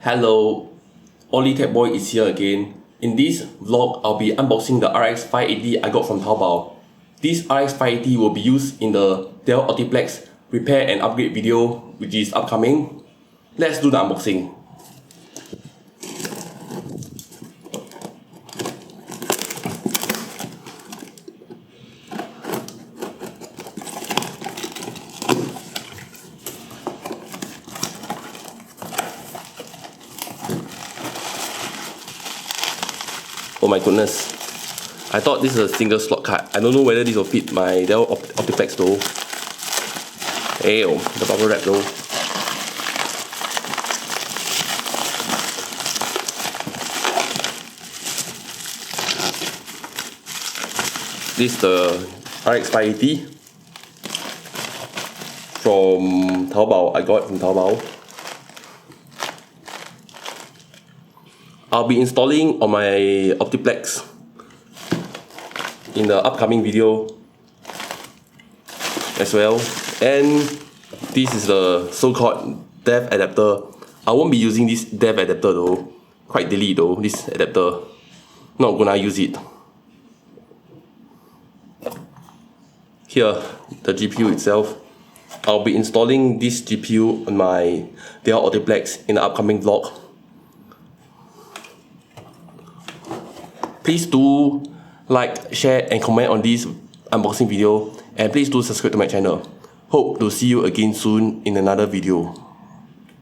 Hello, Oli Tech Boy is here again. In this vlog, I'll be unboxing the RX580 I got from TaoBao. This RX580 will be used in the Dell Optiplex repair and upgrade video which is upcoming. Let's do the unboxing. Oh my goodness, I thought this is a single slot card. I don't know whether this will fit my Dell Optiplex though. Ew, the bubble wrap though. This is the RX580 from TaoBao. I got it from TaoBao. I'll be installing on my Optiplex in the upcoming video as well. And this is the so-called dev adapter. I won't be using this dev adapter though. Quite delete though, this adapter. Not gonna use it. Here, the GPU itself. I'll be installing this GPU on my Dell Optiplex in the upcoming vlog. Please do like, share and comment on this unboxing video, and please do subscribe to my channel. Hope to see you again soon in another video.